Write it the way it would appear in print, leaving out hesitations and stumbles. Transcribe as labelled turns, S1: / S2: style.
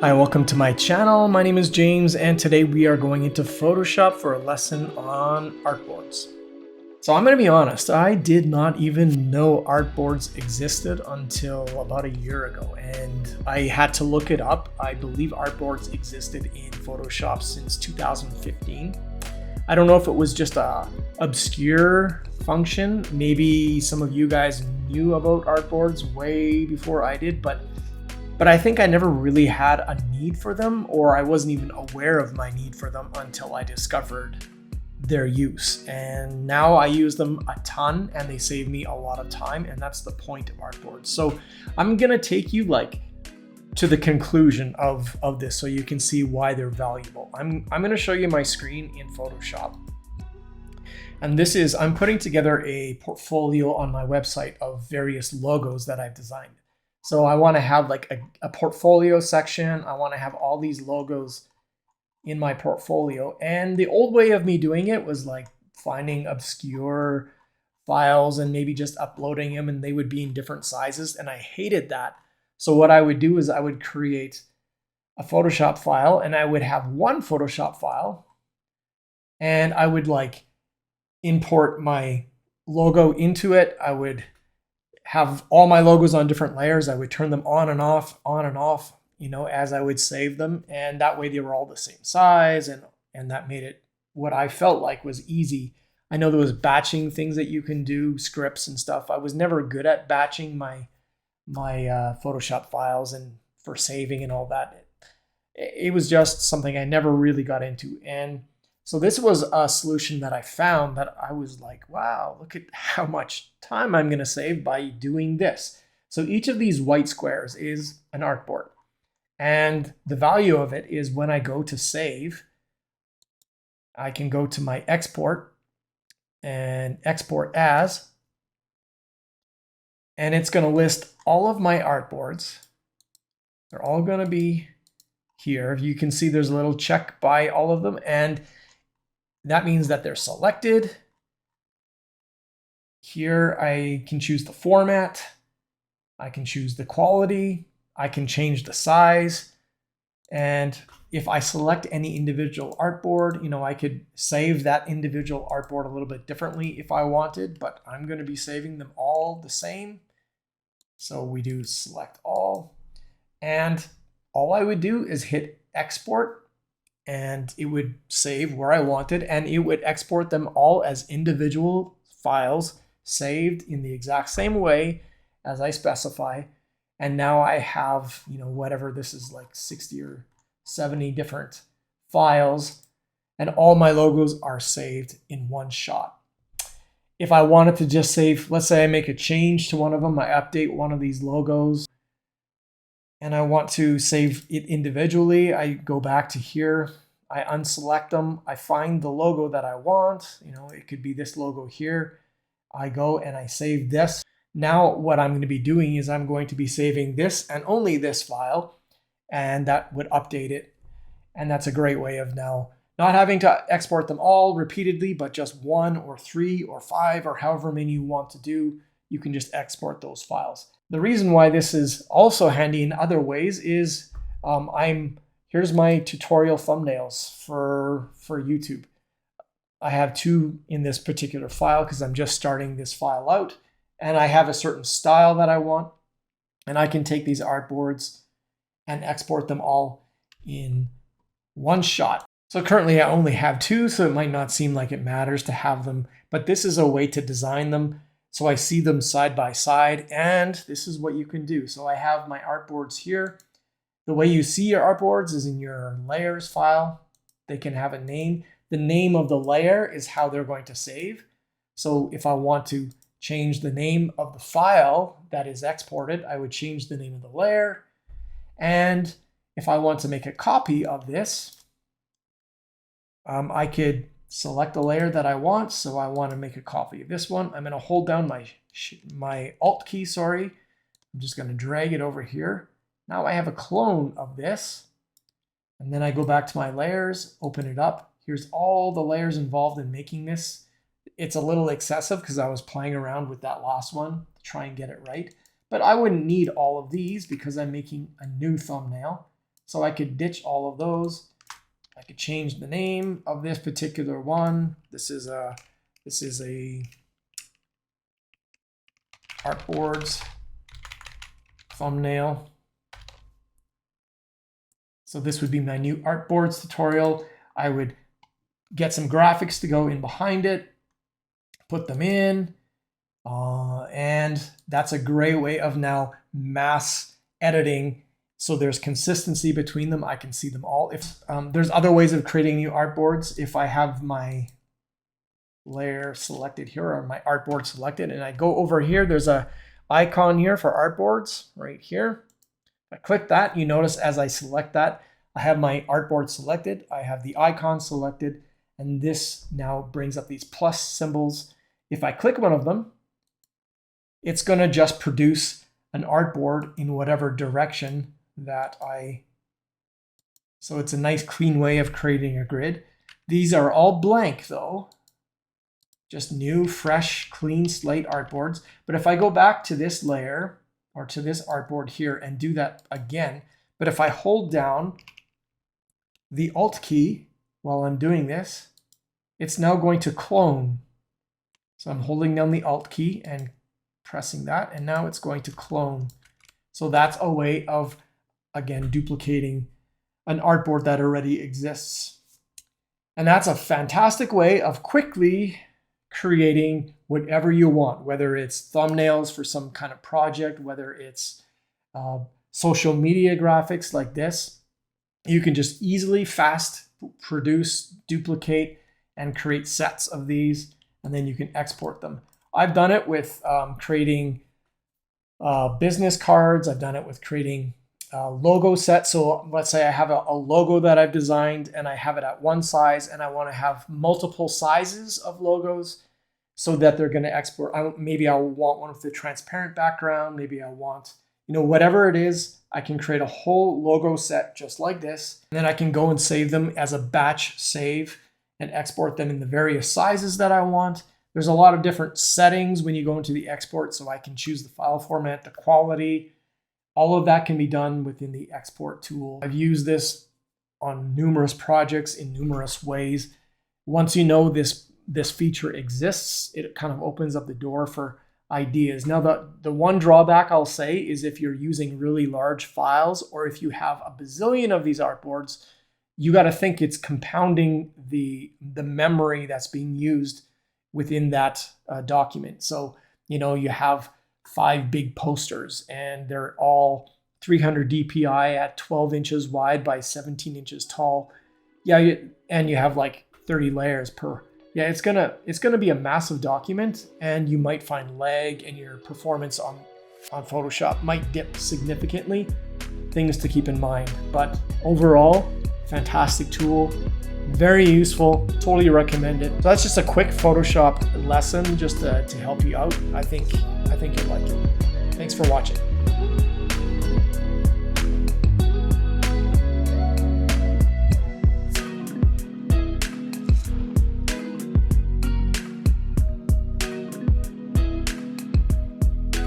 S1: Hi, welcome to my channel. My name is James, and today we are going into Photoshop for a lesson on artboards. So I'm going to be honest, I did not even know artboards existed until about a year ago, and I had to look it up. I believe artboards existed in Photoshop since 2015. I don't know if it was just a obscure function. Maybe some of you guys knew about artboards way before I did, but I think I never really had a need for them, or I wasn't even aware of my need for them until I discovered their use. And now I use them a ton and they save me a lot of time, and that's the point of artboards. So I'm gonna take you to the conclusion of this so you can see why they're valuable. I'm gonna show you my screen in Photoshop. And this is, I'm putting together a portfolio on my website of various logos that I've designed. So I want to have like a portfolio section. I want to have all these logos in my portfolio. And the old way of me doing it was like finding obscure files and maybe just uploading them, and they would be in different sizes. And I hated that. So what I would do is I would create a Photoshop file, and I would have one Photoshop file, and I would like import my logo into it. I would have all my logos on different layers. I would turn them on and off, you know, as I would save them. And that way they were all the same size, and that made it what I felt like was easy. I know there was batching things that you can do, scripts and stuff. I was never good at batching my Photoshop files and for saving and all that. It was just something I never really got into. And so this was a solution that I found that I was like, wow, look at how much time I'm going to save by doing this. So each of these white squares is an artboard. And the value of it is when I go to save, I can go to my export and export as, and it's going to list all of my artboards. They're all going to be here. You can see there's a little check by all of them, and that means that they're selected. Here I can choose the format, I can choose the quality, I can change the size, and if I select any individual artboard, you know, I could save that individual artboard a little bit differently if I wanted, but I'm going to be saving them all the same. So we do select all, and all I would do is hit export, and it would save where I wanted, and it would export them all as individual files saved in the exact same way as I specify. And now I have, you know, whatever this is, like 60 or 70 different files, and all my logos are saved in one shot. If I wanted to just save, let's say I make a change to one of them, I update one of these logos, and I want to save it individually, I go back to here, I unselect them, I find the logo that I want, you know, it could be this logo here. I go and I save this. Now what I'm going to be doing is I'm going to be saving this and only this file, and that would update it. And that's a great way of now not having to export them all repeatedly, but just 1 or 3 or 5 or however many you want to do. You can just export those files. The reason why this is also handy in other ways is here's my tutorial thumbnails for YouTube. I have 2 in this particular file because I'm just starting this file out, and I have a certain style that I want, and I can take these artboards and export them all in one shot. So currently I only have 2, so it might not seem like it matters to have them, but this is a way to design them so I see them side by side, and this is what you can do. So I have my artboards here. The way you see your artboards is in your layers file. They can have a name. The name of the layer is how they're going to save. So if I want to change the name of the file that is exported, I would change the name of the layer. And if I want to make a copy of this, I could select the layer that I want. So I want to make a copy of this one. I'm going to hold down my Alt key, sorry. I'm just going to drag it over here. Now I have a clone of this, and then I go back to my layers, open it up. Here's all the layers involved in making this. It's a little excessive because I was playing around with that last one to try and get it right, but I wouldn't need all of these because I'm making a new thumbnail. So I could ditch all of those. I could change the name of this particular one. This is a Artboards thumbnail. So this would be my new Artboards tutorial. I would get some graphics to go in behind it, put them in, and that's a great way of now mass editing. So there's consistency between them. I can see them all. If there's other ways of creating new artboards. If I have my layer selected here or my artboard selected and I go over here, there's a icon here for artboards right here. If I click that, you notice as I select that, I have my artboard selected. I have the icon selected, and this now brings up these plus symbols. If I click one of them, it's going to just produce an artboard in whatever direction that so it's a nice clean way of creating a grid. These are all blank though, just new, fresh, clean slate artboards. But if I go back to this layer or to this artboard here and do that again, but if I hold down the Alt key while I'm doing this, it's now going to clone. So I'm holding down the Alt key and pressing that, and now it's going to clone. So that's a way of, again, duplicating an artboard that already exists. And that's a fantastic way of quickly creating whatever you want, whether it's thumbnails for some kind of project, whether it's social media graphics like this. You can just easily, fast produce, duplicate, and create sets of these, and then you can export them. I've done it with creating business cards. I've done it with creating logo sets. So let's say I have a logo that I've designed and I have it at one size and I want to have multiple sizes of logos so that they're going to export. Maybe I want one with a transparent background. Maybe I want, whatever it is, I can create a whole logo set just like this. And then I can go and save them as a batch save and export them in the various sizes that I want. There's a lot of different settings when you go into the export, so I can choose the file format, the quality. All of that can be done within the export tool. I've used this on numerous projects in numerous ways. Once you know this feature exists, it kind of opens up the door for ideas. Now, the one drawback I'll say is if you're using really large files or if you have a bazillion of these artboards, you got to think it's compounding the memory that's being used within that document. So, you have 5 big posters and they're all 300 dpi at 12 inches wide by 17 inches tall. Yeah, and you have like 30 layers per. Yeah, it's gonna be a massive document, and you might find lag, and your performance on Photoshop might dip significantly. Things to keep in mind, but overall, fantastic tool, very useful, totally recommend it. So that's just a quick Photoshop lesson just to help you out. I think you'll like it. Thanks for watching.